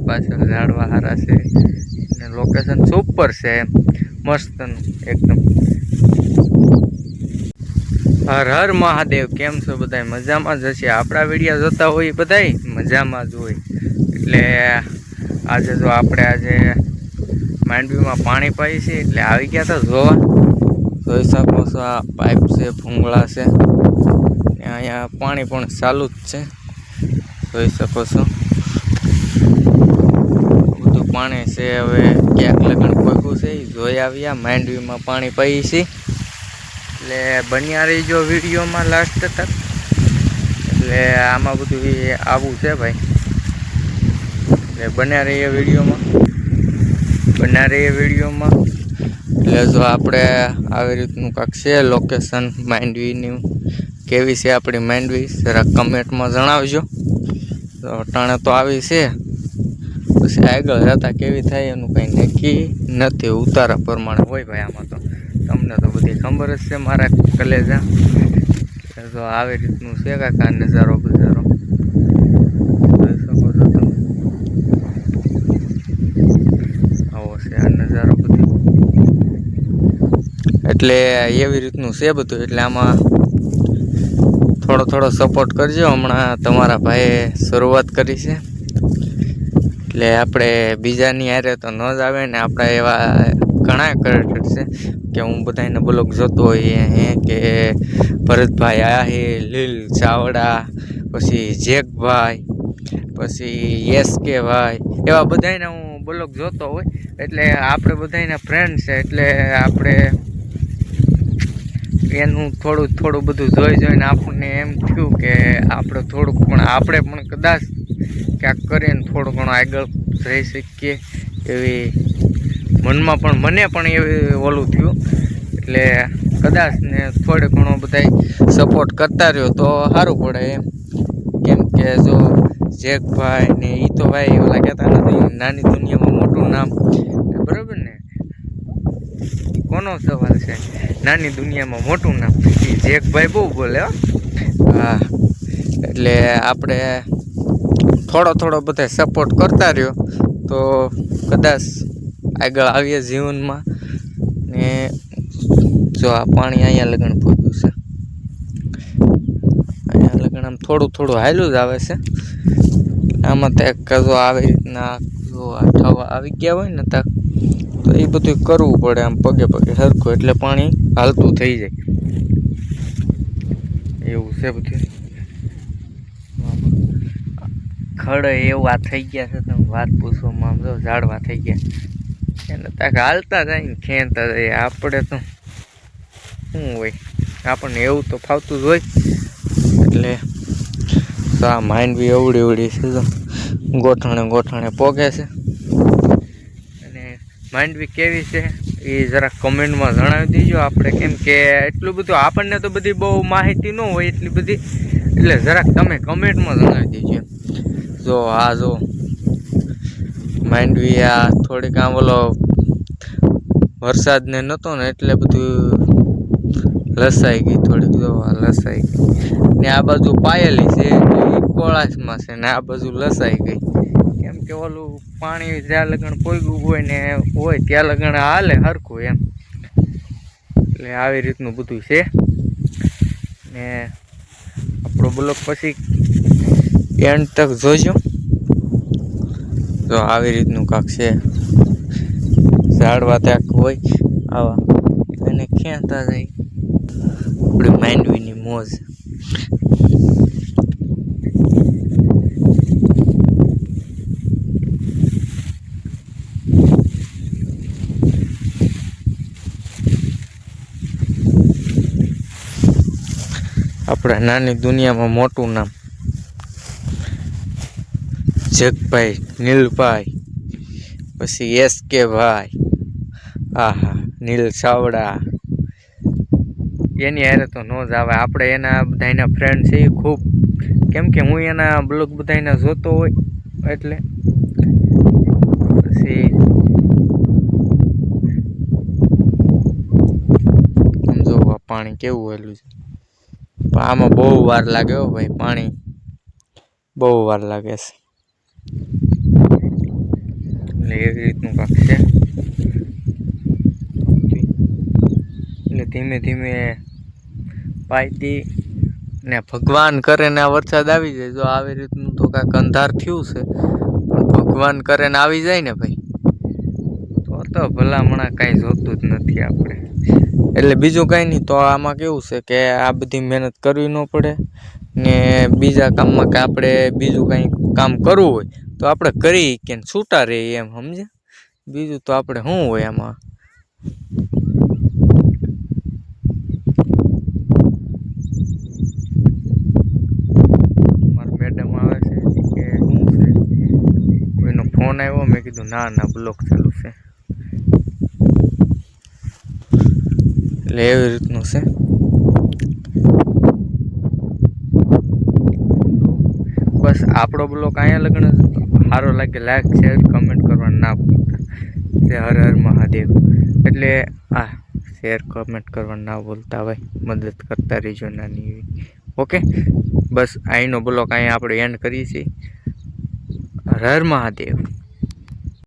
પાછળ ઝાડવા હારા છે અને લોકેશન સુપર છે એમ મસ્તનું એકદમ. હર હર મહાદેવ. કેમ છો બધા? મજામાં જ હશે. આપણા વિડીયો જોતા હોય બધાય મજામાં જ હોય. એટલે આજે જો આપણે માંડવીમાં પાણી પાઈ છે એટલે આવી ગયા તો જોવા. જોઈ શકો છો આ પાઇપ છે, ભૂંગળા છે, અહીંયા પાણી પણ ચાલુ જ છે. જોઈ શકો છો બધું પાણી છે. હવે ક્યાંક લગન પહોંચ્યું છે જોઈ આવ્યા. માંડવીમાં પાણી પાઈ છે એટલે બન્યા રહીજો વિડીયોમાં લાસ્ટ તક. એટલે આમાં બધું આવું છે ભાઈ. એટલે બન્યા રહીએ વિડીયોમાં. એટલે જો આપણે આવી રીતનું કાંક છે લોકેશન માંડવીની. કેવી છે આપણી માંડવી જરા કમેન્ટમાં જણાવજો. તો અટાણે તો આવી છે, પછી આગળ જતા કેવી થાય એનું કંઈ નક્કી નથી. ઉતારા પ્રમાણે હોય ભાઈ આમાં તો. તમને તો બધી ખબર જ છે મારા કલેજા. તો આવી રીતનું છે કાંકા નજારો બજારો જોઈ શકો છો તમે. આવો છે આ નજારો બધો. એટલે એવી રીતનું છે બધું. એટલે આમાં થોડો સપોર્ટ કરજો. હમણાં તમારા ભાઈએ શરૂઆત કરી છે એટલે આપણે બીજાની હારે તો ન જ આવે ને. આપણા એવા ઘણા ક્રિએટર છે કે હું બધાને બ્લોગ જોતો હોય કે ભરતભાઈ આહિર, લીલ ચાવડા, પછી જેકભાઈ, પછી SK ભાઈ, એવા બધાને હું બ્લોગ જોતો હોય. એટલે આપણે બધાના ફ્રેન્ડ છે એટલે આપણે એનું થોડું બધું જોઈને આપણને એમ થયું કે આપણે પણ કદાચ ક્યાંક કરીને થોડું ઘણું આગળ જઈ શકીએ એવી મને પણ એવી ઓલું થયું. એટલે કદાચ ને થોડે ઘણો બધા સપોર્ટ કરતા રહ્યો તો સારું પડે એમ. કેમ કે જો જેકભાઈ ને એ તો ભાઈ ઓલા કહેતા નથી નાની દુનિયામાં મોટું નામ, બરોબર ને? કોનો સવાલ છે? નાની દુનિયામાં મોટું નામ. એ જેકભાઈ બહુ બોલે હો. હા, એટલે આપણે થોડો બધા સપોર્ટ કરતા રહ્યો તો કદાચ આગળ આવીએ જીવનમાં. ને જો આ પાણી અહીંયા લગન પહોંચ્યું છે, અહીંયા લગન આમ થોડું હાલ્યું જ આવે છે. આમાં તો જો આવી રીતના જો થવા આવી ગયા હોય ને તો એ બધું કરવું પડે આમ પગે સરખું, એટલે પાણી હાલતું થઈ જાય એવું છે બધું. ખડે એવા થઈ ગયા છે તમે વાત પૂછવામાં. આમ જો ઝાડવા થઈ ગયા એને તાક હાલતા જાય ને ખેંચતા જાય. આપણે તો શું હોય, આપણને એવું તો ફાવતું જ હોય. એટલે આ માંડવી એવડી છે તો ગોઠણે પોગે છે. અને માંડવી કેવી છે એ જરા કમેન્ટમાં જણાવી દેજો. આપણે કેમ કે એટલું બધું આપણને તો બધી બહુ માહિતી ન હોય એટલી બધી, એટલે જરાક તમે કમેન્ટમાં જણાવી દેજો. જો માંડવી આ થોડીક આમ ઓલો વરસાદ ને નહોતો ને એટલે બધું લસાઈ ગઈ થોડીક. જો લસાઈ ગઈ ને આ બાજુ પાયેલી છે કોળાસમાં છે ને આ બાજુ લસાઈ ગઈ. કેમ કે ઓલું પાણી જ્યાં લગણ પોગ્યું હોય ને હોય ત્યાં લગણ હાલે હરખું એમ. એટલે આવી રીતનું બધું છે. ને આપણો બ્લોગ પછી એન્ડ તક જોજો. તો આવી રીતનું કાંક છે. ઝાડવા ત્યાં હોય આવા એને ખેંચતા જાય આપણી માંડવીની મોજ. આપણે નાની દુનિયામાં મોટું નામ જેકભાઈ, નીલભાઈ, પછી SK ભાઈ, નીલ ચાવડા, એની હારે તો ન જ આવે. આપણે એના બધાના ફ્રેન્ડ છે ખૂબ. કેમ કે હું એના બ્લોગ બધાના જોતો હોય એટલે પછી સમજો પાણી કેવું હેલું છે. પણ આમાં બહુ વાર લાગે હો ભાઈ. પાણી બહુ વાર લાગે છે. એટલે એવી રીતનું કાંક છે. એટલે ધીમે ધીમે પાયતી ને ભગવાન કરે ને આ વરસાદ આવી જાય. જો આવી રીતનું તો કાંઈક અંધાર થયું છે, પણ ભગવાન કરે ને આવી જાય ને ભાઈ તો ભલામણા કાંઈ જોતું જ નથી આપણે. એટલે બીજું કાંઈ નહીં. તો આમાં કેવું છે કે આ બધી મહેનત કરવી ન પડે ને બીજા કામમાં કે આપણે બીજું કાંઈ કામ કરવું હોય તો આપણે કરી કે છૂટા રહીએ એમ, સમજે. બીજું તો આપણે શું હોય આમાં. મારા મેડમ આવે છે કે શું છે, કોઈનો ફોન આવ્યો. મેં કીધું ના બ્લોક ચાલુ છે. એટલે એવી રીતનું છે. બસ આપણો બ્લોગ અહીંયા લગ્ન સારો લાગે લાઈક શેર કમેન્ટ કરવાનું ના ભૂલતા. જે હર હર મહાદેવ. એટલે શેર કમેન્ટ કરવાનું ના ભૂલતા ભાઈ. મદદ કરતા રહીજો નાની એવી. ઓકે, બસ અહીંનો બ્લોગ અહીંયા આપણે એન્ડ કરીએ છીએ. હર હર મહાદેવ.